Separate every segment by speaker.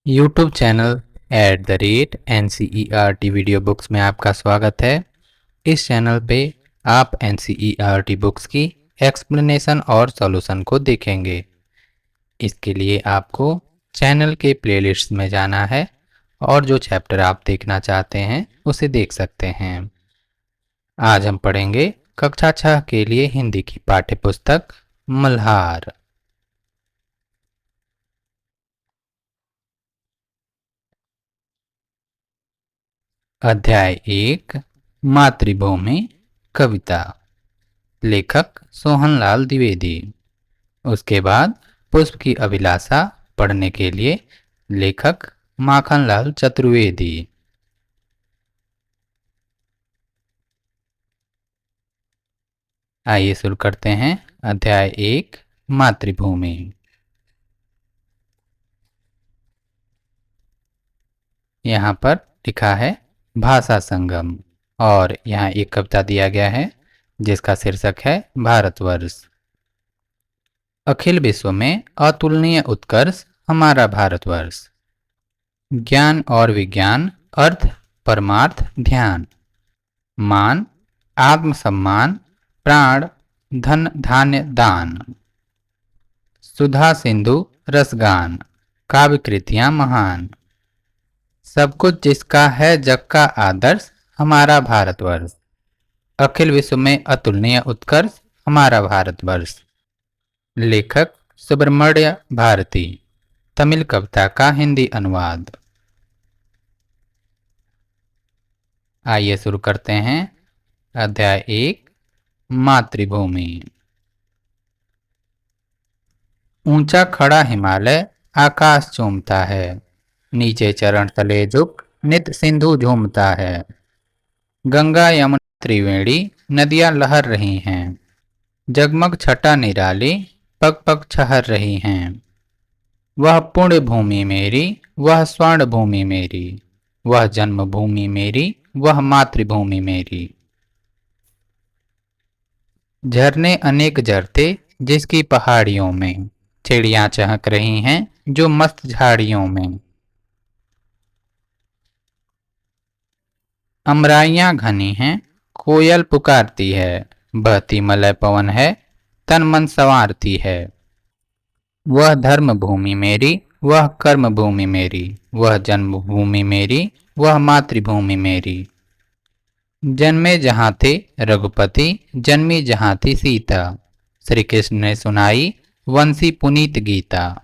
Speaker 1: YouTube channel @NCERT video books में आपका स्वागत है। इस चैनल पे आप NCERT बुक्स की एक्सप्लेनेशन और सॉल्यूशन को देखेंगे। इसके लिए आपको चैनल के प्लेलिस्ट में जाना है और जो चैप्टर आप देखना चाहते हैं उसे देख सकते हैं। आज हम पढ़ेंगे कक्षा 6 के लिए हिंदी की पाठ्यपुस्तक मल्हार। अध्याय 1 मातृभूमि कविता। लेखक सोहनलाल द्विवेदी। उसके बाद पुष्प की अभिलाषा पढ़ने के लिए लेखक माखनलाल चतुर्वेदी। आइए शुरू करते हैं। अध्याय 1 मातृभूमि। यहाँ पर लिखा है भाषा संगम और यहाँ एक कविता दिया गया है जिसका शीर्षक है भारतवर्ष। अखिल विश्व में अतुलनीय उत्कर्ष हमारा भारतवर्ष। ज्ञान और विज्ञान, अर्थ परमार्थ ध्यान, मान आत्मसम्मान, प्राण धन धान्य दान, सुधा सिंधु रसगान, काव्य कृतियां महान, सब कुछ जिसका है जग का आदर्श हमारा भारतवर्ष। अखिल विश्व में अतुलनीय उत्कर्ष हमारा भारतवर्ष। लेखक सुब्रमण्य भारती। तमिल कविता का हिंदी अनुवाद। आइए शुरू करते हैं। अध्याय 1 मातृभूमि। ऊंचा खड़ा हिमालय आकाश चूमता है, नीचे चरण तले झुक नित सिंधु झूमता है। गंगा यमुना त्रिवेणी नदियां लहर रही हैं, जगमग छटा निराली पग पग छहर रही हैं। वह पुण्य भूमि मेरी, वह स्वर्ण भूमि मेरी, वह जन्मभूमि मेरी, वह मातृभूमि मेरी। झरने अनेक झरते जिसकी पहाड़ियों में, चिड़ियां चहक रही हैं जो मस्त झाड़ियों में। अमराइयां घनी हैं, कोयल पुकारती है, बहती मलय पवन है, तन मन संवारती है। वह धर्म भूमि मेरी, वह कर्म भूमि मेरी, वह जन्मभूमि मेरी, वह मातृभूमि मेरी। जन्मे जहाँ थे रघुपति, जन्मी जहाँ थी सीता, श्री कृष्ण ने सुनाई वंशी पुनीत गीता।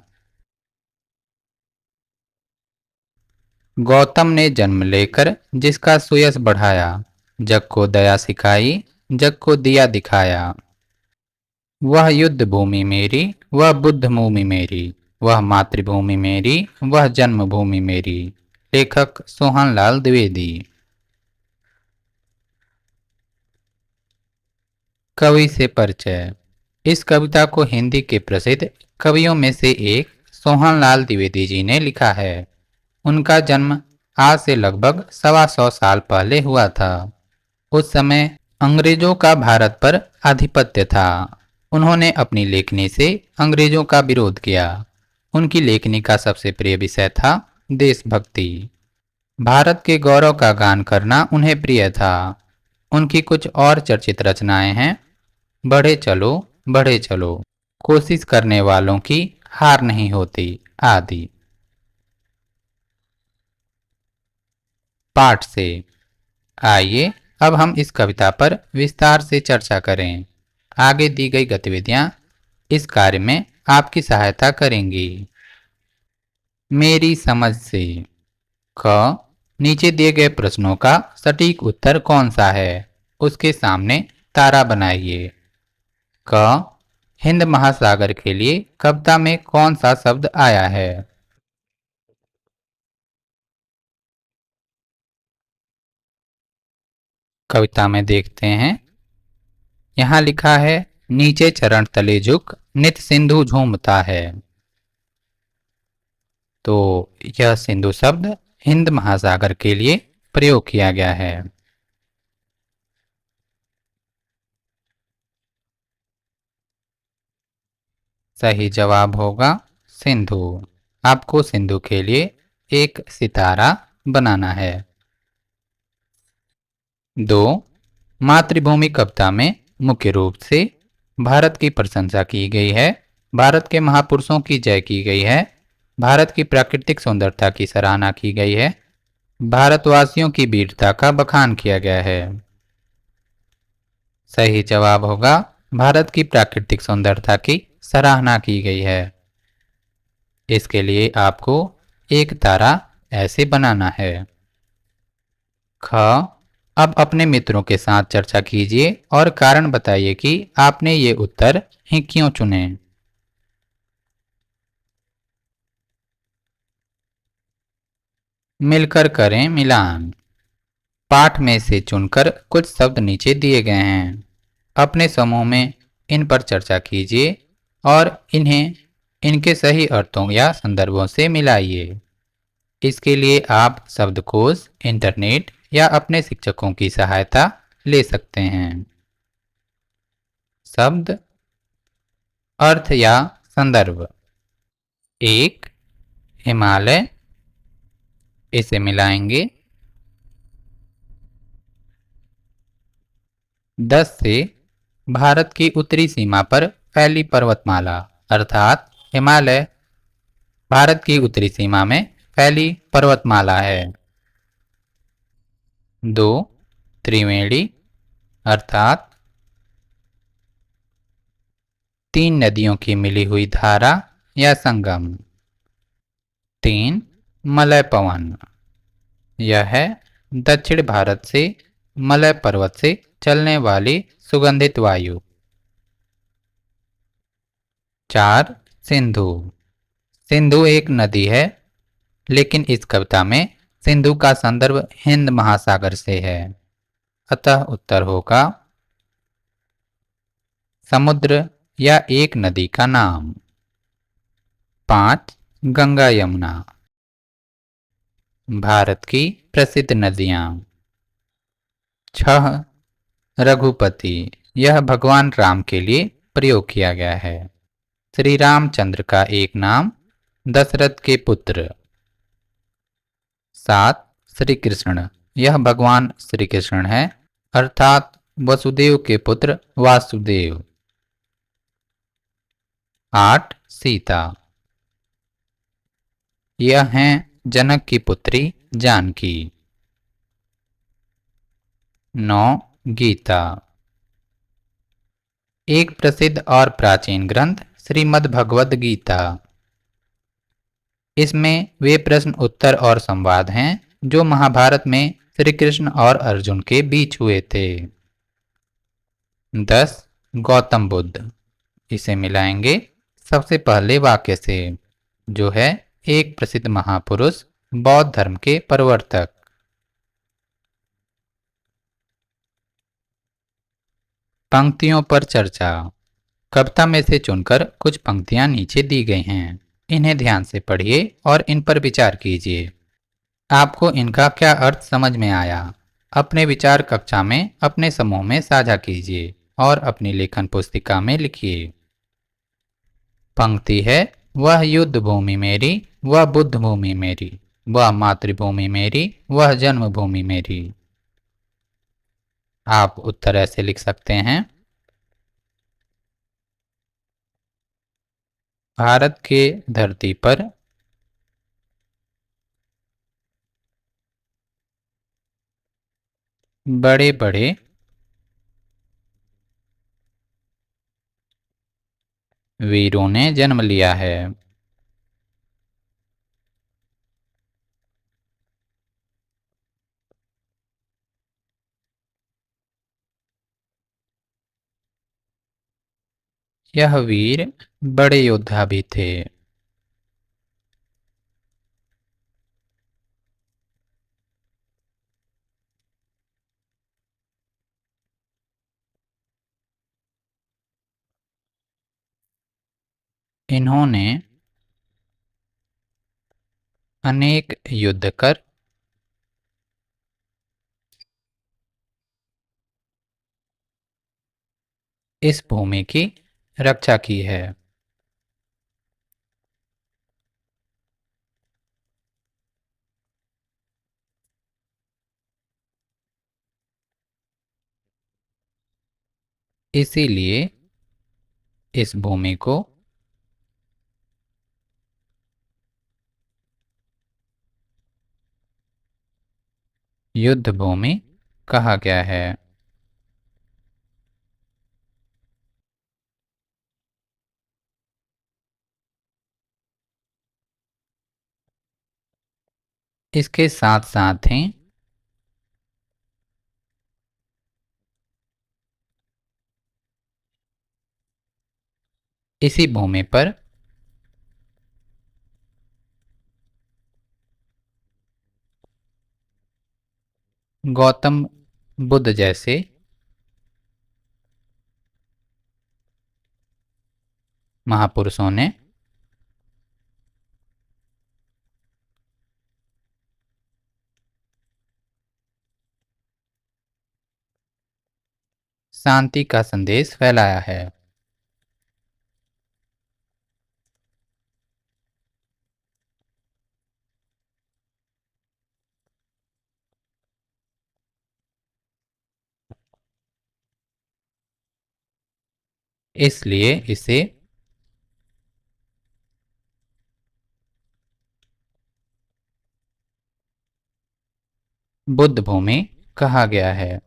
Speaker 1: गौतम ने जन्म लेकर जिसका सुयश बढ़ाया, जग को दया सिखाई, जग को दिया दिखाया। वह युद्ध भूमि मेरी, वह बुद्ध भूमि मेरी, वह मातृभूमि मेरी, वह जन्मभूमि मेरी। लेखक सोहनलाल द्विवेदी। कवि से परिचय। इस कविता को हिंदी के प्रसिद्ध कवियों में से एक सोहनलाल द्विवेदी जी ने लिखा है। उनका जन्म आज से लगभग 125 साल पहले हुआ था। उस समय अंग्रेजों का भारत पर आधिपत्य था। उन्होंने अपनी लेखनी से अंग्रेजों का विरोध किया। उनकी लेखनी का सबसे प्रिय विषय था देशभक्ति। भारत के गौरव का गान करना उन्हें प्रिय था। उनकी कुछ और चर्चित रचनाएं हैं बढ़े चलो, कोशिश करने वालों की हार नहीं होती आदि। पाठ से। आइए अब हम इस कविता पर विस्तार से चर्चा करें। आगे दी गई गतिविधियां इस कार्य में आपकी सहायता करेंगी। मेरी समझ से। क नीचे दिए गए प्रश्नों का सटीक उत्तर कौन सा है, उसके सामने तारा बनाइए। क हिंद महासागर के लिए कविता में कौन सा शब्द आया है। कविता में देखते हैं। यहाँ लिखा है नीचे चरण तले झुक नित सिंधु झूमता है। तो यह सिंधु शब्द हिंद महासागर के लिए प्रयोग किया गया है। सही जवाब होगा सिंधु। आपको सिंधु के लिए एक सितारा बनाना है। 2. मातृभूमि कविता में मुख्य रूप से भारत की प्रशंसा की गई है, भारत के महापुरुषों की जय की गई है, भारत की प्राकृतिक सुंदरता की सराहना की गई है, भारतवासियों की वीरता का बखान किया गया है। सही जवाब होगा भारत की प्राकृतिक सुंदरता की सराहना की गई है। इसके लिए आपको एक तारा ऐसे बनाना है। ख. अब अपने मित्रों के साथ चर्चा कीजिए और कारण बताइए कि आपने ये उत्तर ही क्यों चुने। मिलकर करें मिलान। पाठ में से चुनकर कुछ शब्द नीचे दिए गए हैं। अपने समूह में इन पर चर्चा कीजिए और इन्हें इनके सही अर्थों या संदर्भों से मिलाइए। इसके लिए आप शब्दकोश, इंटरनेट या अपने शिक्षकों की सहायता ले सकते हैं। शब्द, अर्थ या संदर्भ। एक, हिमालय, इसे मिलाएंगे। 10 से भारत की उत्तरी सीमा पर फैली पर्वतमाला, अर्थात हिमालय भारत की उत्तरी सीमा में फैली पर्वतमाला है। 2. त्रिवेणी, अर्थात 3 नदियों की मिली हुई धारा या संगम। 3. मलय पवन, यह है दक्षिण भारत से मलय पर्वत से चलने वाली सुगंधित वायु। 4. सिंधु, सिंधु एक नदी है, लेकिन इस कविता में सिंधु का संदर्भ हिंद महासागर से है, अतः उत्तर होगा समुद्र या एक नदी का नाम। 5. गंगा यमुना, भारत की प्रसिद्ध नदियां। 6. रघुपति, यह भगवान राम के लिए प्रयोग किया गया है। श्री रामचंद्र का एक नाम दशरथ के पुत्र। 7. श्री कृष्ण, यह भगवान श्री कृष्ण है, अर्थात वसुदेव के पुत्र वासुदेव। 8. सीता, यह हैं जनक की पुत्री जानकी। 9. गीता, एक प्रसिद्ध और प्राचीन ग्रंथ श्रीमद् भगवद गीता। इसमें वे प्रश्न उत्तर और संवाद हैं जो महाभारत में श्री कृष्ण और अर्जुन के बीच हुए थे। 10. गौतम बुद्ध, इसे मिलाएंगे सबसे पहले वाक्य से, जो है एक प्रसिद्ध महापुरुष, बौद्ध धर्म के प्रवर्तक। पंक्तियों पर चर्चा। कविता में से चुनकर कुछ पंक्तियां नीचे दी गई हैं, इन्हें ध्यान से पढ़िए और इन पर विचार कीजिए। आपको इनका क्या अर्थ समझ में आया? अपने विचार कक्षा में अपने समूह में साझा कीजिए और अपनी लेखन पुस्तिका में लिखिए। पंक्ति है, वह युद्ध भूमि मेरी, वह बुद्ध भूमि मेरी, वह मातृभूमि मेरी, वह जन्मभूमि मेरी। आप उत्तर ऐसे लिख सकते हैं। भारत के धरती पर बड़े बड़े वीरों ने जन्म लिया है। यह वीर बड़े योद्धा भी थे। इन्होंने अनेक युद्ध कर इस भूमि की रक्षा की है। इसीलिए इस भूमि को युद्ध भूमि कहा गया है। इसके साथ साथ ही इसी भूमि पर गौतम बुद्ध जैसे महापुरुषों ने शांति का संदेश फैलाया है। इसलिए इसे बुद्ध भूमि कहा गया है।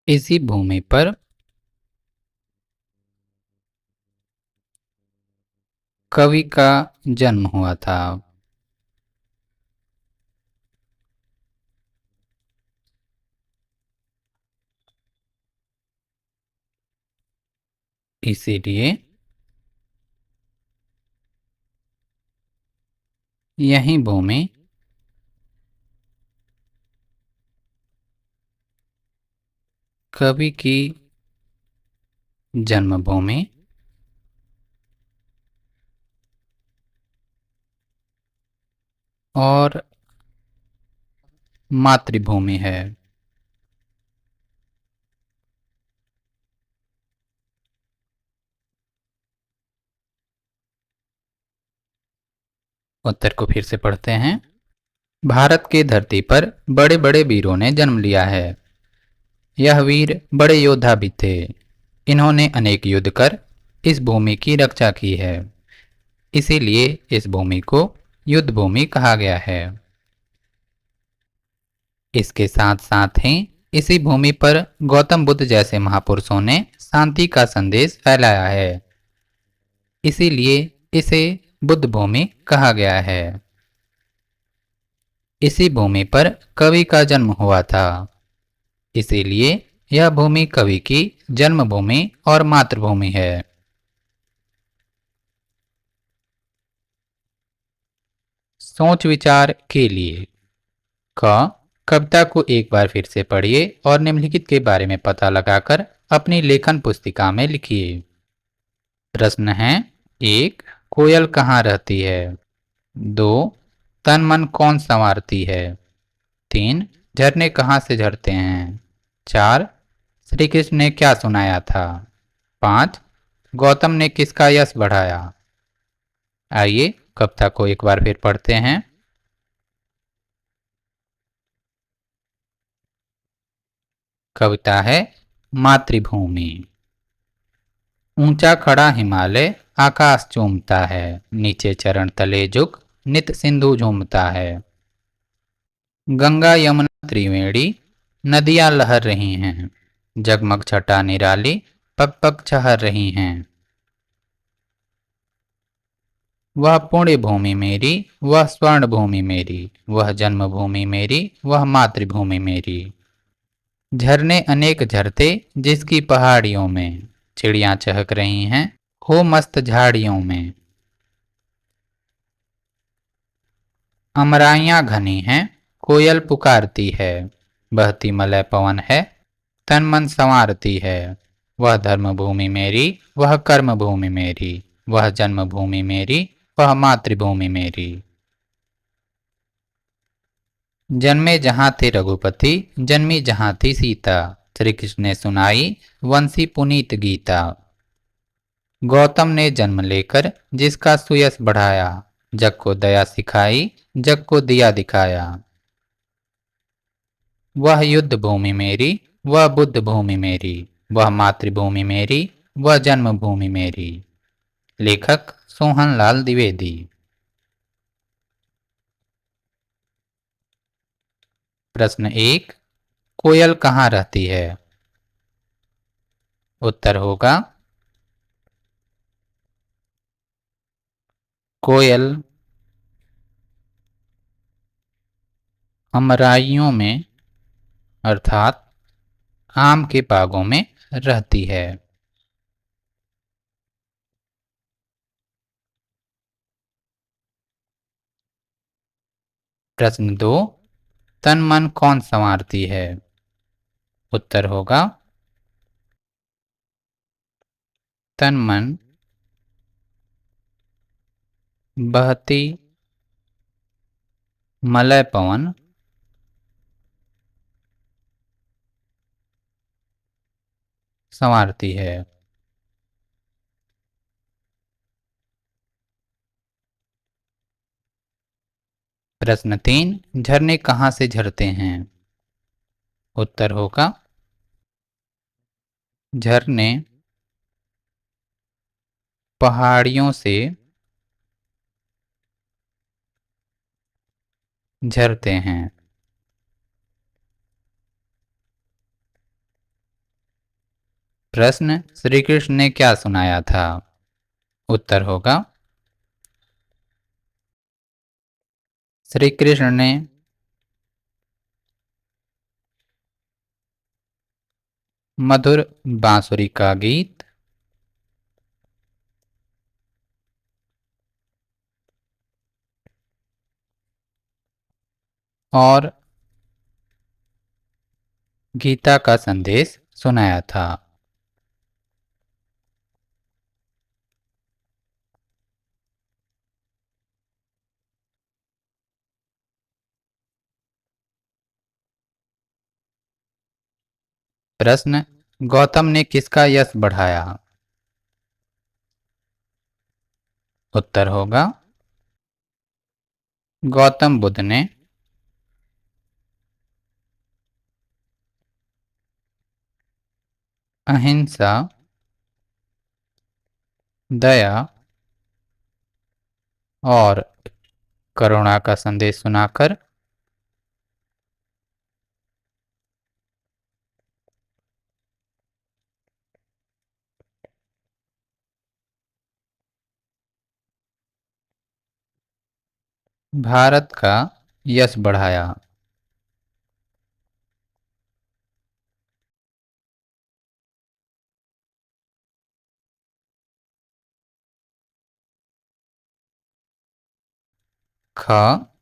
Speaker 1: इसी भूमि पर कवि का जन्म हुआ था। इसीलिए यही भूमि कवि की जन्मभूमि और मातृभूमि है। उत्तर को फिर से पढ़ते हैं। भारत की धरती पर बड़े बड़े वीरों ने जन्म लिया है। यह वीर बड़े योद्धा भी थे। इन्होंने अनेक युद्ध कर इस भूमि की रक्षा की है। इसीलिए इस भूमि को युद्ध भूमि कहा गया है। इसके साथ साथ ही इसी भूमि पर गौतम बुद्ध जैसे महापुरुषों ने शांति का संदेश फैलाया है। इसीलिए इसे बुद्ध भूमि कहा गया है। इसी भूमि पर कवि का जन्म हुआ था। इसीलिए यह भूमि कवि की जन्मभूमि और मातृभूमि है। सोच विचार के लिए क कविता को एक बार फिर से पढ़िए और निम्नलिखित के बारे में पता लगाकर अपनी लेखन पुस्तिका में लिखिए। प्रश्न है, 1. कोयल कहाँ रहती है? 2. तन मन कौन संवारती है? 3. झरने कहाँ से झरते हैं? 4. श्री कृष्ण ने क्या सुनाया था? 5. गौतम ने किसका यश बढ़ाया? आइए कविता को एक बार फिर पढ़ते हैं। कविता है मातृभूमि। ऊंचा खड़ा हिमालय आकाश चूमता है, नीचे चरण तले झुक नित सिंधु झूमता है। गंगा यमुना त्रिवेणी नदियां लहर रही हैं, जगमग छटा निराली पग पग छहर रही हैं। वह पुण्य भूमि मेरी, वह स्वर्ण भूमि मेरी, वह जन्मभूमि मेरी, वह मातृभूमि मेरी। झरने अनेक झरते जिसकी पहाड़ियों में, चिड़ियां चहक रही हैं हो मस्त झाड़ियों में। अमराइयां घनी हैं कोयल पुकारती है, बहती मलय पवन है तन मन संवारती है। वह धर्म भूमि मेरी, वह कर्म भूमि मेरी, वह जन्मभूमि मेरी, वह मातृभूमि मेरी। जन्मे जहाँ थे रघुपति, जन्मी जहाँ थी सीता, श्री कृष्ण ने सुनाई वंशी पुनीत गीता। गौतम ने जन्म लेकर जिसका सुयश बढ़ाया, जग को दया सिखाई, जग को दिया दिखाया। वह युद्ध भूमि मेरी, वह बुद्ध भूमि मेरी, वह मातृभूमि मेरी, वह जन्मभूमि मेरी। लेखक सोहन लाल द्विवेदी। प्रश्न 1, कोयल कहाँ रहती है? उत्तर होगा कोयल अमराइयों में अर्थात आम के बागों में रहती है। प्रश्न 2, तन मन कौन संवारती है? उत्तर होगा तन मन बहती मलय पवन संवारती है। प्रश्न 3, झरने कहाँ से झरते हैं? उत्तर होगा झरने पहाड़ियों से झरते हैं। प्रश्न, श्री कृष्ण ने क्या सुनाया था? उत्तर होगा श्री कृष्ण ने मधुर बांसुरी का गीत और गीता का संदेश सुनाया था। प्रश्न, गौतम ने किसका यश बढ़ाया? उत्तर होगा गौतम बुद्ध ने अहिंसा, दया और करुणा का संदेश सुनाकर भारत का यश बढ़ाया। ख,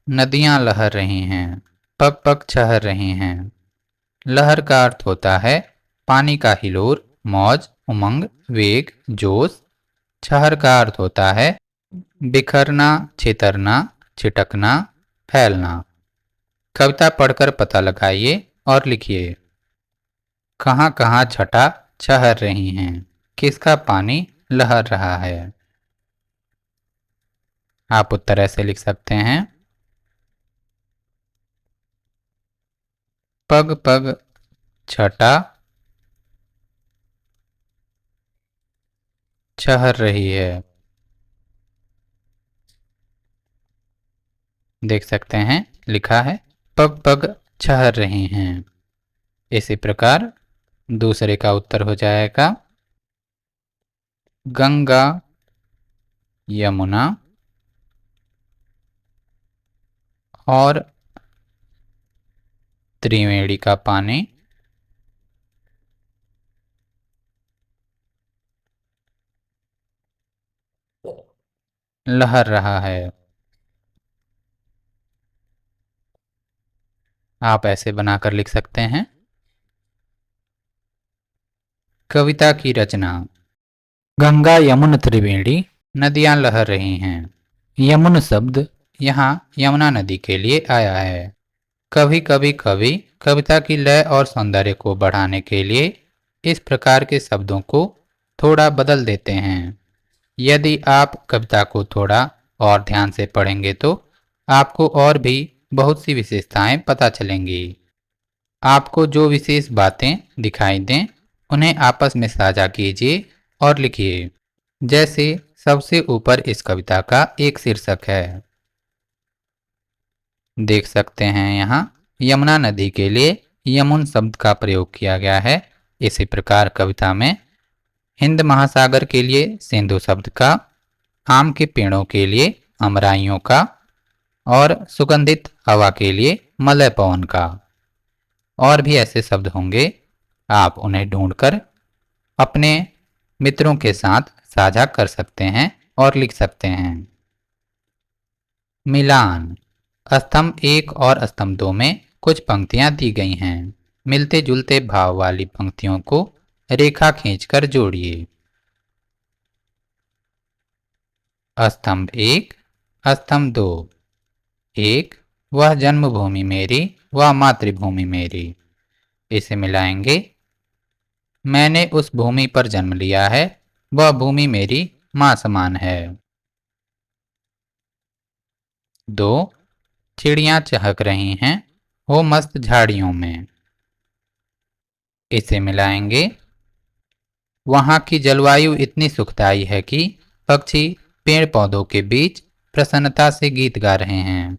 Speaker 1: नदियां लहर रही हैं, पग पग छहर रही हैं। लहर का अर्थ होता है पानी का हिलोर, मौज, उमंग, वेग, जोश। छहर का अर्थ होता है बिखरना, छितरना, छिटकना, फैलना। कविता पढ़कर पता लगाइए और लिखिए। कहाँ कहाँ छटा छहर रही हैं, किसका पानी लहर रहा है। आप उत्तर ऐसे लिख सकते हैं, पग पग छटा छहर रही है। देख सकते हैं लिखा है पग पग छहर रही हैं। इसी प्रकार दूसरे का उत्तर हो जाएगा गंगा यमुना और त्रिवेणी का पानी लहर रहा है। आप ऐसे बनाकर लिख सकते हैं। कविता की रचना। गंगा यमुन त्रिवेणी नदियां लहर रही हैं। यमुन शब्द यहाँ यमुना नदी के लिए आया है। कभी कभी कवि कविता की लय और सौंदर्य को बढ़ाने के लिए इस प्रकार के शब्दों को थोड़ा बदल देते हैं। यदि आप कविता को थोड़ा और ध्यान से पढ़ेंगे तो आपको और भी बहुत सी विशेषताएं पता चलेंगी। आपको जो विशेष बातें दिखाई दें उन्हें आपस में साझा कीजिए और लिखिए। जैसे सबसे ऊपर इस कविता का एक शीर्षक है, देख सकते हैं यहाँ यमुना नदी के लिए यमुन शब्द का प्रयोग किया गया है। इसी प्रकार कविता में हिंद महासागर के लिए सिंधु शब्द का, आम के पेड़ों के लिए अमराइयों का और सुगंधित हवा के लिए मलय पवन का और भी ऐसे शब्द होंगे। आप उन्हें ढूंढकर अपने मित्रों के साथ साझा कर सकते हैं और लिख सकते हैं। मिलान, स्तंभ 1 और स्तंभ 2 में कुछ पंक्तियां दी गई हैं। मिलते जुलते भाव वाली पंक्तियों को रेखा खींचकर जोड़िए। स्तंभ 1, स्तंभ 2। 1, वह जन्मभूमि मेरी, वह मातृभूमि मेरी। इसे मिलाएंगे। मैंने उस भूमि पर जन्म लिया है, वह भूमि मेरी मां समान है। 2, चिड़ियां चहक रही हैं हो मस्त झाड़ियों में। इसे मिलाएंगे। वहां की जलवायु इतनी सुखदाई है कि पक्षी पेड़ पौधों के बीच प्रसन्नता से गीत गा रहे हैं।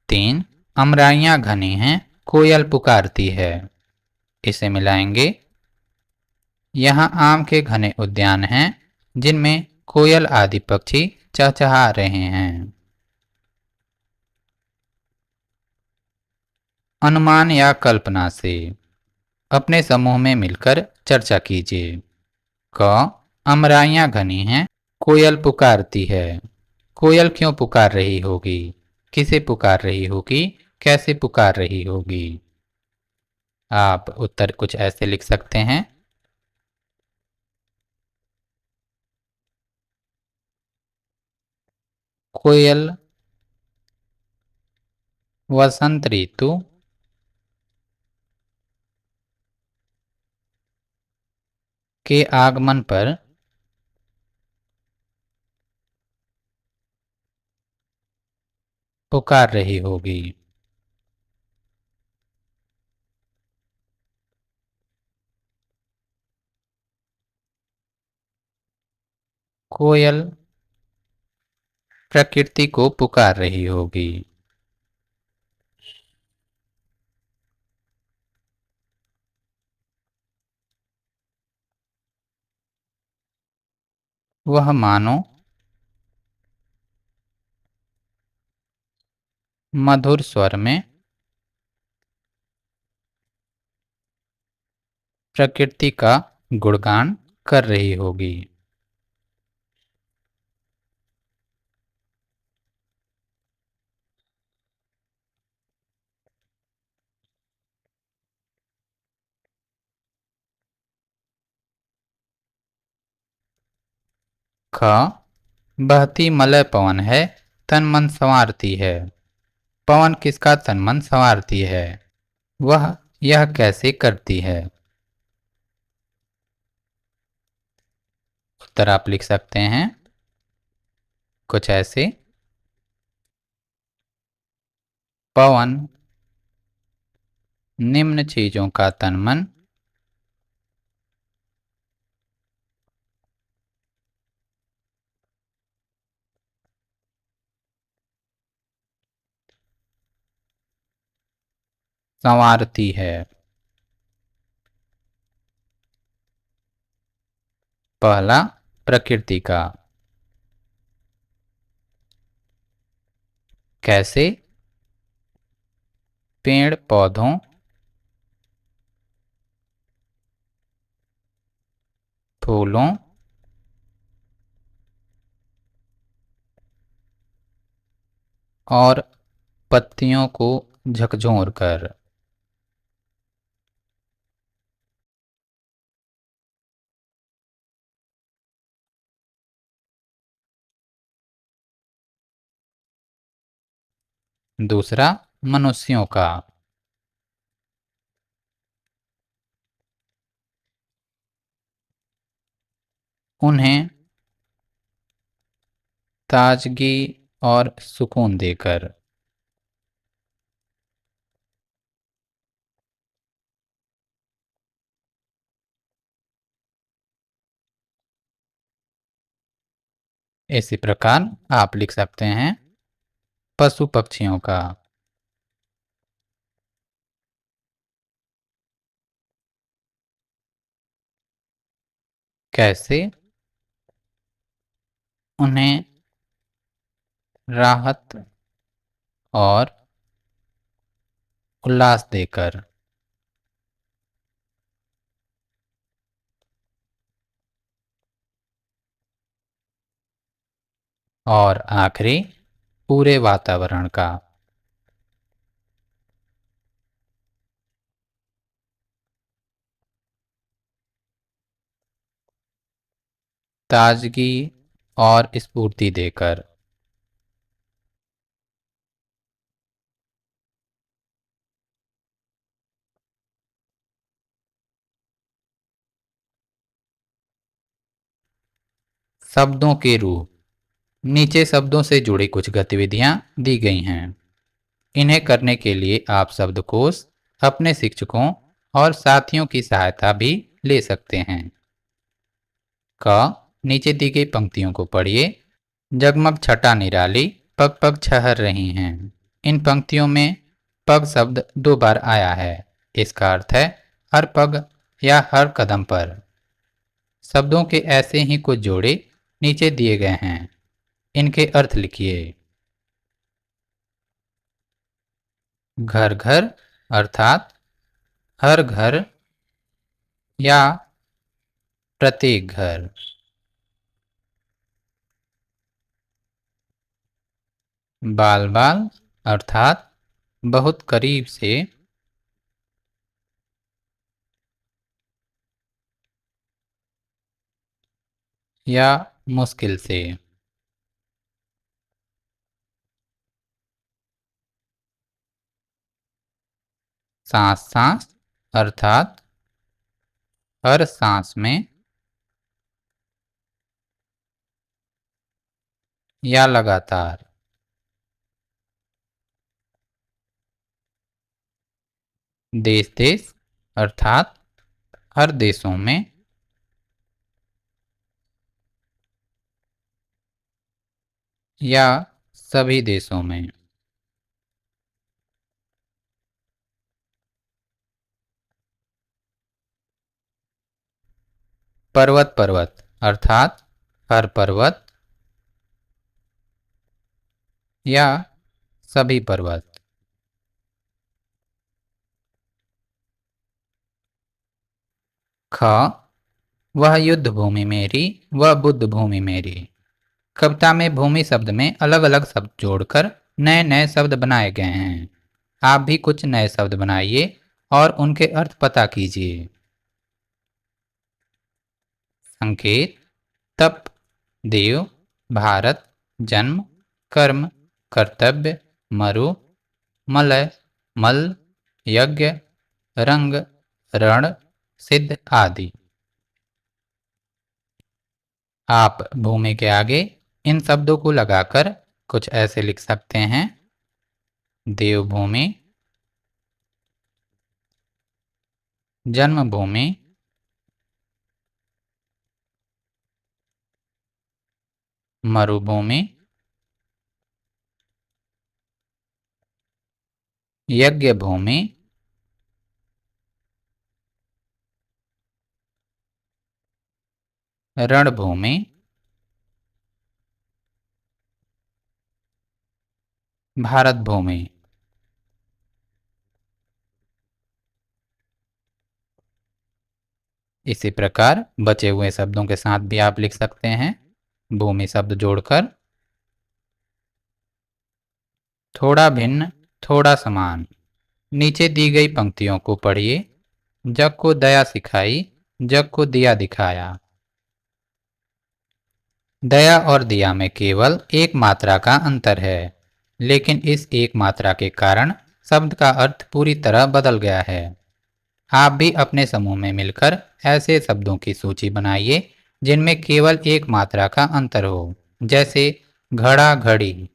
Speaker 1: 3, अमराइयां घनी हैं, कोयल पुकारती है। इसे मिलाएंगे। यहाँ आम के घने उद्यान हैं जिनमें कोयल आदि पक्षी चहचहा रहे हैं। अनुमान या कल्पना से अपने समूह में मिलकर चर्चा कीजिए। क, अमराइयां घनी हैं, कोयल पुकारती है। कोयल क्यों पुकार रही होगी? किसे पुकार रही होगी? कैसे पुकार रही होगी? आप उत्तर कुछ ऐसे लिख सकते हैं। कोयल वसंत ऋतु के आगमन पर पुकार रही होगी। कोयल प्रकृति को पुकार रही होगी। वह मानो मधुर स्वर में प्रकृति का गुणगान कर रही होगी। ख, बहती मलय पवन है, तन मन संवारती है। पवन किसका तन मन संवारती है? वह यह कैसे करती है? उत्तर आप लिख सकते हैं कुछ ऐसे। पवन निम्न चीजों का तन मन संवारती है। पहला प्रकृति का। कैसे? पेड़ पौधों फूलों और पत्तियों को झकझोर कर। दूसरा मनुष्यों का। उन्हें ताजगी और सुकून देकर। इसी प्रकार आप लिख सकते हैं पशु पक्षियों का। कैसे? उन्हें राहत और उल्लास देकर। और आखिरी पूरे वातावरण का। ताजगी और स्फूर्ति देकर। शब्दों के रूप। नीचे शब्दों से जुड़ी कुछ गतिविधियां दी गई हैं। इन्हें करने के लिए आप शब्दकोश, अपने शिक्षकों और साथियों की सहायता भी ले सकते हैं। क। नीचे दी गई पंक्तियों को पढ़िए। जगमग छटा निराली, पग पग छहर रही हैं। इन पंक्तियों में पग शब्द 2 बार आया है। इसका अर्थ है हर पग या हर कदम पर। शब्दों के ऐसे ही कुछ जोड़े नीचे दिए गए हैं। इनके अर्थ लिखिए। घर घर अर्थात हर घर या प्रत्येक घर। बाल बाल अर्थात बहुत करीब से या मुश्किल से। सांस सांस अर्थात हर सांस में या लगातार। देश देश अर्थात हर देशों में या सभी देशों में। पर्वत पर्वत अर्थात हर पर्वत या सभी पर्वत। ख। वह युद्ध भूमि मेरी, वह बुद्ध भूमि मेरी। कविता में भूमि शब्द में अलग अलग शब्द जोड़कर नए नए शब्द बनाए गए हैं। आप भी कुछ नए शब्द बनाइए और उनके अर्थ पता कीजिए। संकेत। तप, देव, भारत, जन्म, कर्म, कर्तव्य, मरु, मलय, मल, यज्ञ, रंग, रण, सिद्ध आदि। आप भूमि के आगे इन शब्दों को लगाकर कुछ ऐसे लिख सकते हैं। देवभूमि, जन्मभूमि, मरुभूमि, यज्ञ भूमि, रणभूमि, भारत भूमि। इसी प्रकार बचे हुए शब्दों के साथ भी आप लिख सकते हैं। भूमि शब्द जोड़कर। थोड़ा भिन्न, थोड़ा समान। नीचे दी गई पंक्तियों को पढ़िए। जग को दया सिखाई, जग को दिया दिखाया। दया और दिया में केवल एक मात्रा का अंतर है, लेकिन इस एक मात्रा के कारण शब्द का अर्थ पूरी तरह बदल गया है। आप भी अपने समूह में मिलकर ऐसे शब्दों की सूची बनाइए जिनमें केवल एक मात्रा का अंतर हो, जैसे घड़ा घड़ी।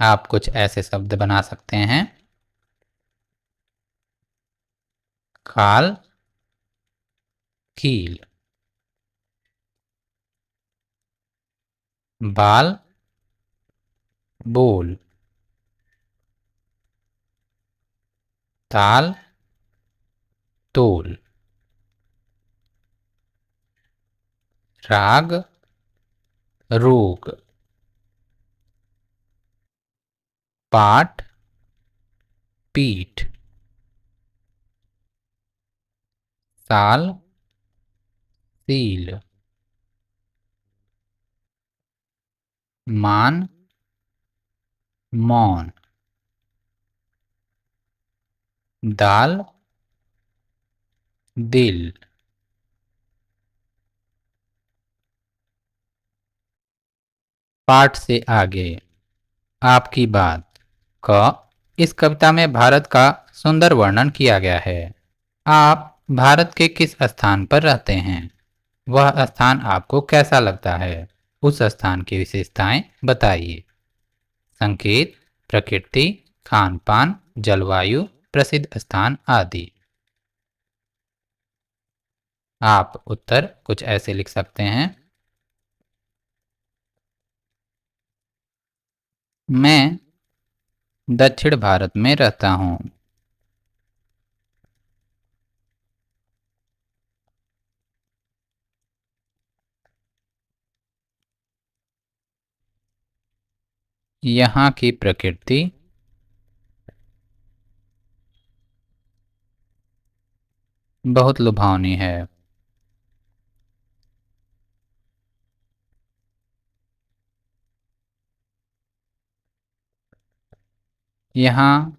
Speaker 1: आप कुछ ऐसे शब्द बना सकते हैं: खाल, कील, बाल, बोल, ताल, तोल, राग, रोग, पाठ, पीठ, साल, सील, मान, मौन, दाल, दिल। पाठ से आगे आपकी बात। क, इस कविता में भारत का सुंदर वर्णन किया गया है। आप भारत के किस स्थान पर रहते हैं? वह स्थान आपको कैसा लगता है? उस स्थान की विशेषताएं बताइए। संकेत: प्रकृति, खान पान, जलवायु, प्रसिद्ध स्थान आदि। आप उत्तर कुछ ऐसे लिख सकते हैं: मैं दक्षिण भारत में रहता हूँ। यहाँ की प्रकृति बहुत लुभावनी है। यहाँ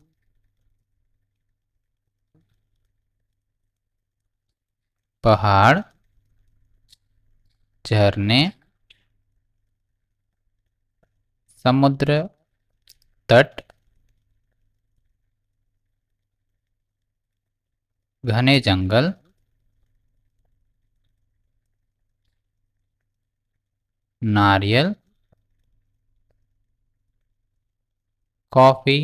Speaker 1: पहाड़, झरने, समुद्र तट, घने जंगल, नारियल, कॉफी,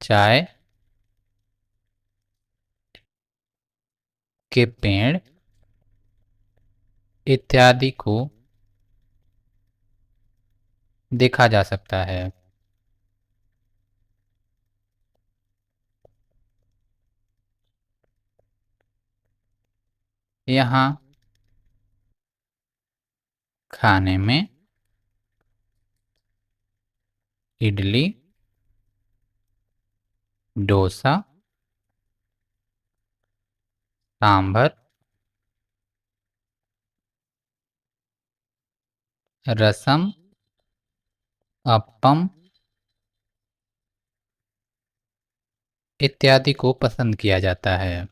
Speaker 1: चाय के पेड़ इत्यादि को देखा जा सकता है। यहाँ खाने में इडली, डोसा, सांभर, रसम, अप्पम इत्यादि को पसंद किया जाता है।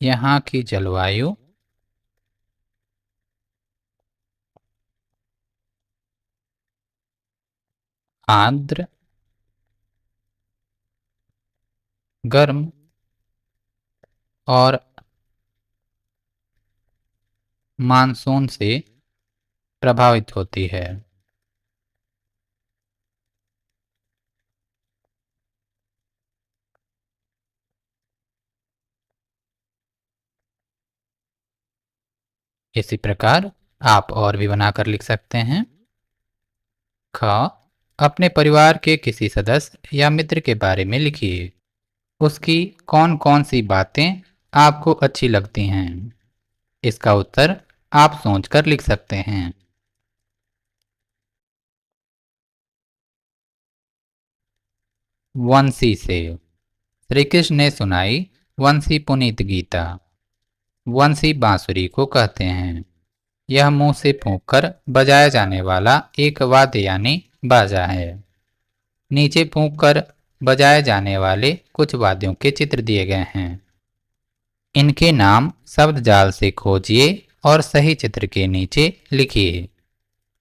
Speaker 1: यहाँ की जलवायु आर्द्र, गर्म और मानसून से प्रभावित होती है। इसी प्रकार आप और भी बनाकर लिख सकते हैं। ख, अपने परिवार के किसी सदस्य या मित्र के बारे में लिखिए। उसकी कौन कौन सी बातें आपको अच्छी लगती हैं? इसका उत्तर आप सोचकर लिख सकते हैं। वंशी से। श्री कृष्ण ने सुनाई वंशी पुनीत गीता। वंशी बांसुरी को कहते हैं। यह मुंह से फूंककर बजाया जाने वाला एक वाद्य यानी बाजा है। नीचे फूंककर बजाए जाने वाले कुछ वाद्यों के चित्र दिए गए हैं। इनके नाम शब्द जाल से खोजिए और सही चित्र के नीचे लिखिए।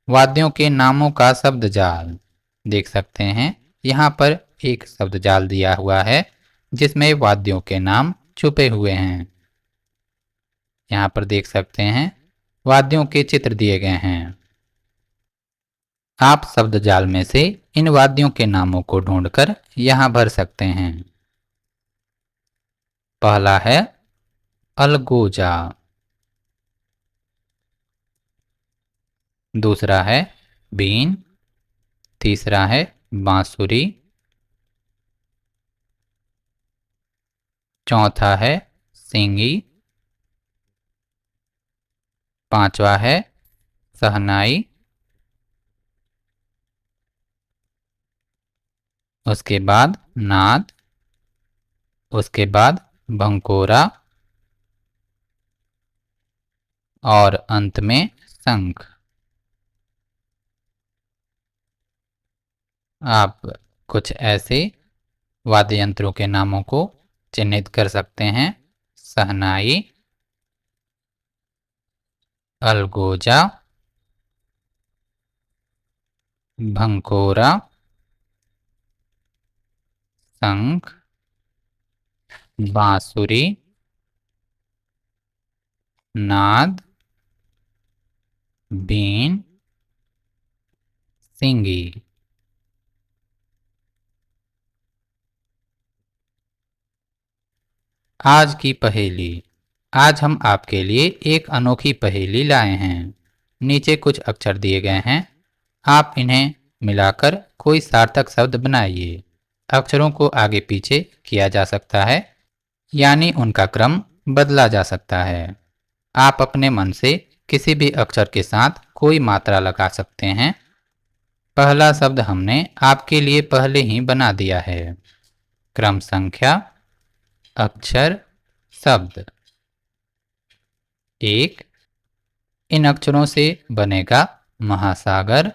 Speaker 1: वाद्यों के नामों का शब्द जाल देख सकते हैं। यहाँ पर एक शब्द जाल दिया हुआ है जिसमें वाद्यों के नाम छुपे हुए हैं। यहाँ पर देख सकते हैं वाद्यों के चित्र दिए गए हैं। आप शब्द जाल में से इन वाद्यों के नामों को ढूंढकर यहाँ भर सकते हैं। पहला है अलगोजा, दूसरा है बीन, तीसरा है बांसुरी, चौथा है सिंगी, पांचवा है सहनाई, उसके बाद नाद, उसके बाद भंकोरा और अंत में शंख। आप कुछ ऐसे वाद्य यंत्रों के नामों को चिन्हित कर सकते हैं। सहनाई, अलगोजा, भंकोरा, शंख, बांसुरी, नाद, बीन, सिंगी। आज की पहेली। आज हम आपके लिए एक अनोखी पहेली लाए हैं। नीचे कुछ अक्षर दिए गए हैं। आप इन्हें मिलाकर कोई सार्थक शब्द बनाइए। अक्षरों को आगे पीछे किया जा सकता है, यानी उनका क्रम बदला जा सकता है। आप अपने मन से किसी भी अक्षर के साथ कोई मात्रा लगा सकते हैं। पहला शब्द हमने आपके लिए पहले ही बना दिया है। क्रम संख्या अक्षर शब्द एक। इन अक्षरों से बनेगा महासागर।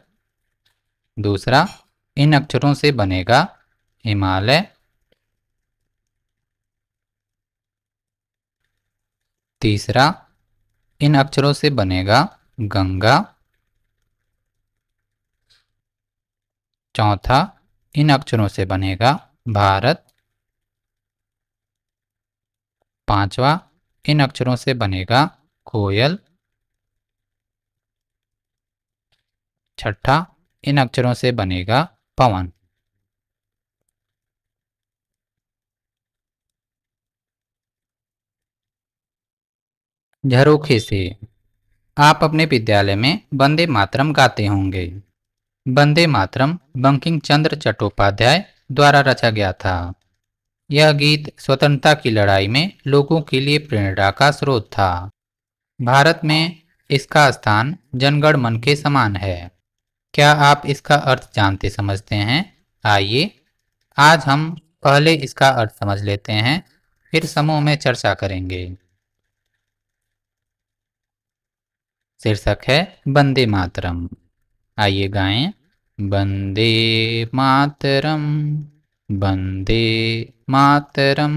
Speaker 1: दूसरा, इन अक्षरों से बनेगा हिमालय। तीसरा, इन अक्षरों से बनेगा गंगा। चौथा, इन अक्षरों से बनेगा भारत। पांचवा, इन अक्षरों से बनेगा कोयल। छठा, इन अक्षरों से बनेगा पवन। झरोखे से। आप अपने विद्यालय में वंदे मातरम गाते होंगे। वंदे मातरम बंकिम चंद्र चट्टोपाध्याय द्वारा रचा गया था। यह गीत स्वतंत्रता की लड़ाई में लोगों के लिए प्रेरणा का स्रोत था। भारत में इसका स्थान जनगण मन के समान है। क्या आप इसका अर्थ जानते समझते हैं? आइए आज हम पहले इसका अर्थ समझ लेते हैं, फिर समूह में चर्चा करेंगे। शीर्षक है वंदे मातरम। आइए गाएं। वंदे मातरम, वंदे मातरम,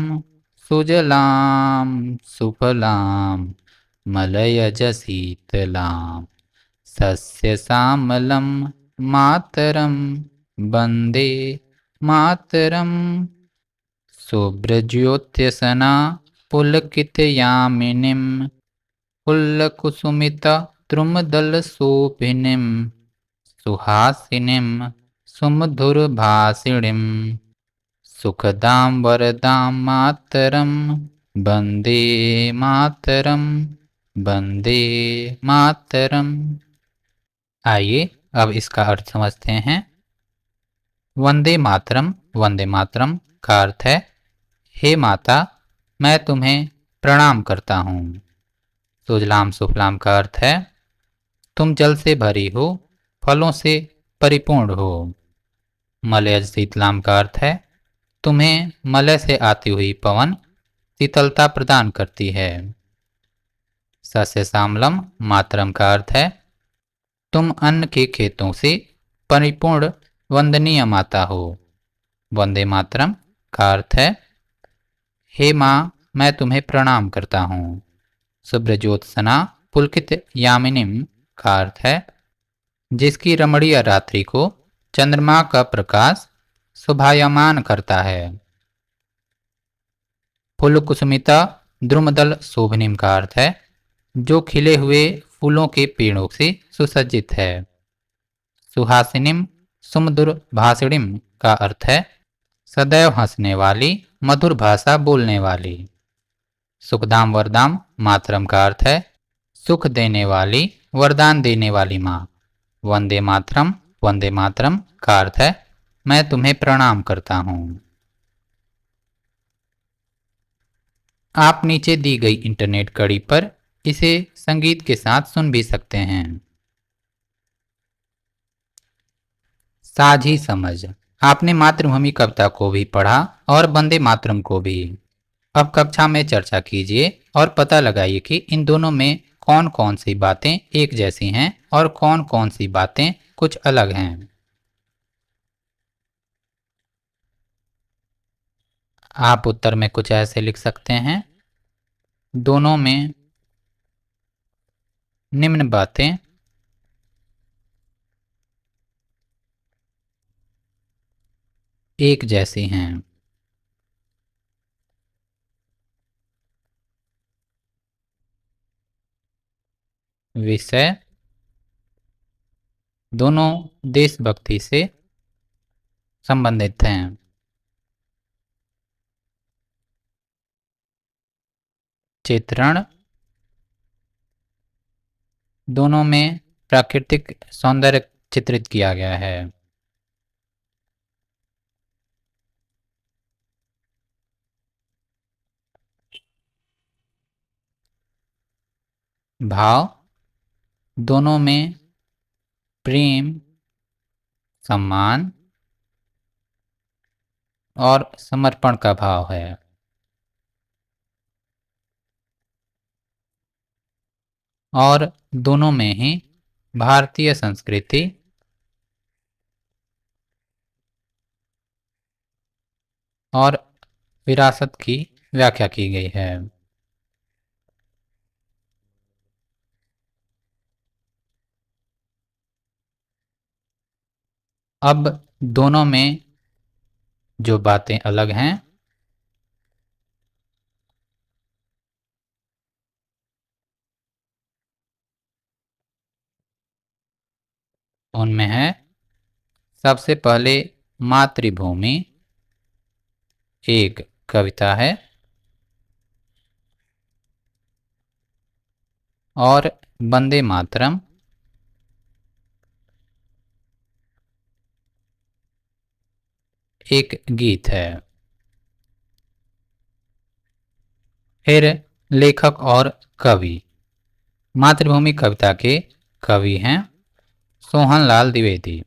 Speaker 1: सुजलाम सुफलाम मलयज शीतलाम सस्य श्यामलम मातरम वंदे मातरम। शुभ्रज्योत्स्ना पुलकितयामिनीं फुल्लकुसुमिता द्रुमदलशोभिनीं सुहासिनीं सुमधुरभाषिणीं सुखदां वरदां मातरं वन्दे मातरं वन्दे मातरं। आइए अब इसका अर्थ समझते हैं। वंदे मातरम का अर्थ है, हे माता मैं तुम्हें प्रणाम करता हूँ। सुजलाम सुफलाम का अर्थ है, तुम जल से भरी हो, फलों से परिपूर्ण हो। मलयज शीतलाम का अर्थ है, तुम्हें मलय से आती हुई पवन शीतलता प्रदान करती है। सस्य श्यामलम मातरम का अर्थ है, तुम अन्न के खेतों से परिपूर्ण वंदनीय माता हो। वंदे मातरम का अर्थ है हे माँ मैं तुम्हें प्रणाम करता हूँ। सुब्रजोत्सना पुलकित यामिनीम का अर्थ है जिसकी रमणीय रात्रि को चंद्रमा का प्रकाश शोभायमान करता है। फुल कुसुमिता द्रुमदल शोभनीम का अर्थ है जो खिले हुए फूलों के पेड़ों से सुसज्जित है। सुहासिनीम सुमधुर भाषिणीम का अर्थ है सदैव हंसने वाली मधुर भाषा बोलने वाली। सुखदाम वरदाम मातरम का अर्थ है सुख देने वाली वरदान देने वाली माँ। वंदे मातरम का अर्थ है मैं तुम्हें प्रणाम करता हूँ। आप नीचे दी गई इंटरनेट कड़ी पर इसे संगीत के साथ सुन भी सकते हैं। साझी समझ। आपने मातृभूमि कविता को भी पढ़ा और वंदे मातरम को भी। अब कक्षा में चर्चा कीजिए और पता लगाइए कि इन दोनों में कौन कौन सी बातें एक जैसी हैं और कौन कौन सी बातें कुछ अलग हैं। आप उत्तर में कुछ ऐसे लिख सकते हैं, दोनों में निम्न बातें एक जैसी हैं। विषय दोनों देशभक्ति से संबंधित हैं। चित्रण दोनों में प्राकृतिक सौंदर्य चित्रित किया गया है। भाव दोनों में प्रेम, सम्मान और समर्पण का भाव है। और दोनों में ही भारतीय संस्कृति और विरासत की व्याख्या की गई है। अब दोनों में जो बातें अलग हैं उनमें है सबसे पहले मातृभूमि एक कविता है और वंदे मातरम एक गीत है। फिर लेखक और कवि। मातृभूमि कविता के कवि हैं सोहनलाल द्विवेदी।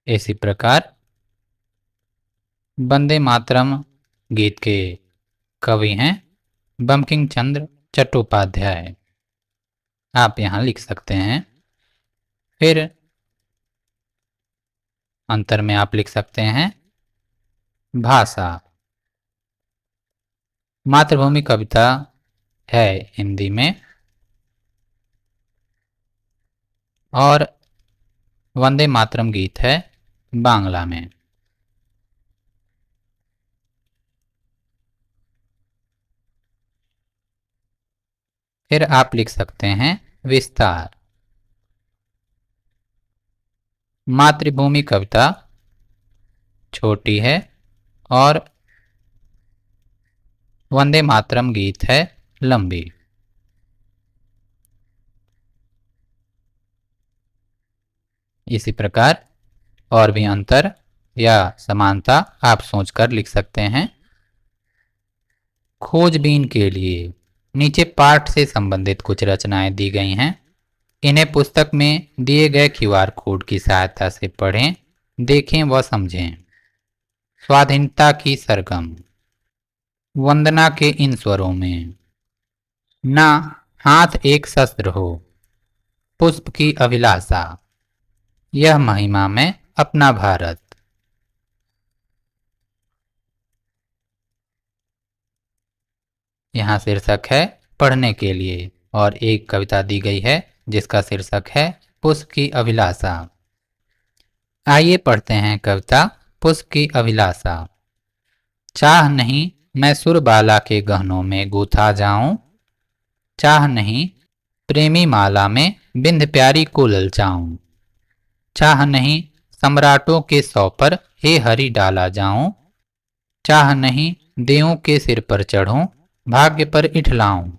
Speaker 1: इसी प्रकार वंदे मातरम गीत के कवि हैं बंकिम चंद्र चट्टोपाध्याय। आप यहाँ लिख सकते हैं। फिर अंतर में आप लिख सकते हैं भाषा। मातृभूमि कविता है हिंदी में और वंदे मातरम गीत है बांग्ला में। फिर आप लिख सकते हैं विस्तार। मातृभूमि कविता छोटी है और वंदे मातरम गीत है लंबी। इसी प्रकार और भी अंतर या समानता आप सोचकर लिख सकते हैं। खोजबीन के लिए नीचे पाठ से संबंधित कुछ रचनाएं दी गई हैं। इन्हें पुस्तक में दिए गए क्यूआर कोड की सहायता से पढ़ें, देखें व समझें। स्वाधीनता की सरगम। वंदना के इन स्वरों में ना हाथ एक शस्त्र हो, पुष्प की अभिलाषा, यह महिमा में अपना भारत। यहाँ शीर्षक है पढ़ने के लिए और एक कविता दी गई है जिसका शीर्षक है पुष्प की अभिलाषा। आइए पढ़ते हैं कविता पुष्प की अभिलाषा। चाह नहीं मैं सुरबाला के गहनों में गूथा जाऊं, चाह नहीं प्रेमी माला में बिंद प्यारी को ललचाऊं, चाह नहीं सम्राटों के सौ पर हे हरि डाला जाऊं, चाह नहीं देवों के सिर पर चढ़ूं भाग्य पर इठलाऊं,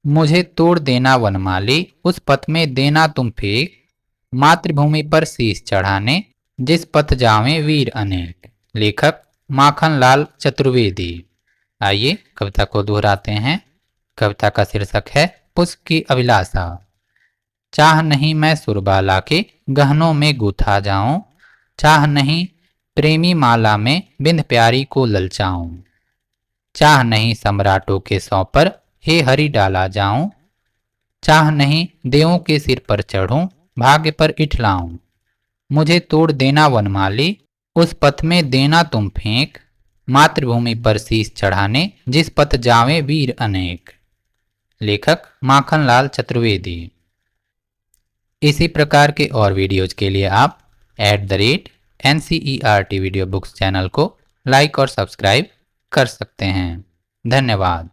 Speaker 1: मुझे तोड़ देना वनमाली उस पथ में देना तुम फेंक, मातृभूमि पर शीश चढ़ाने जिस पथ जावें वीर अनेक। लेखक माखन लाल चतुर्वेदी। आइए कविता को दोहराते हैं। कविता का शीर्षक है पुष्प की अभिलाषा। चाह नहीं मैं सुरबाला के गहनों में गूथा जाऊं, चाह नहीं प्रेमी माला में बिंद प्यारी को ललचाऊं, चाह नहीं सम्राटों के सौ पर हे हरि डाला जाऊं, चाह नहीं देवों के सिर पर चढ़ूं भाग्य पर इठलाऊं, मुझे तोड़ देना वनमाली उस पथ में देना तुम फेंक, मातृभूमि पर शीश चढ़ाने जिस पथ जावें वीर अनेक। लेखक माखन लाल चतुर्वेदी। इसी प्रकार के और वीडियोज के लिए आप @NCERT वीडियो बुक्स चैनल को लाइक और सब्सक्राइब कर सकते हैं। धन्यवाद।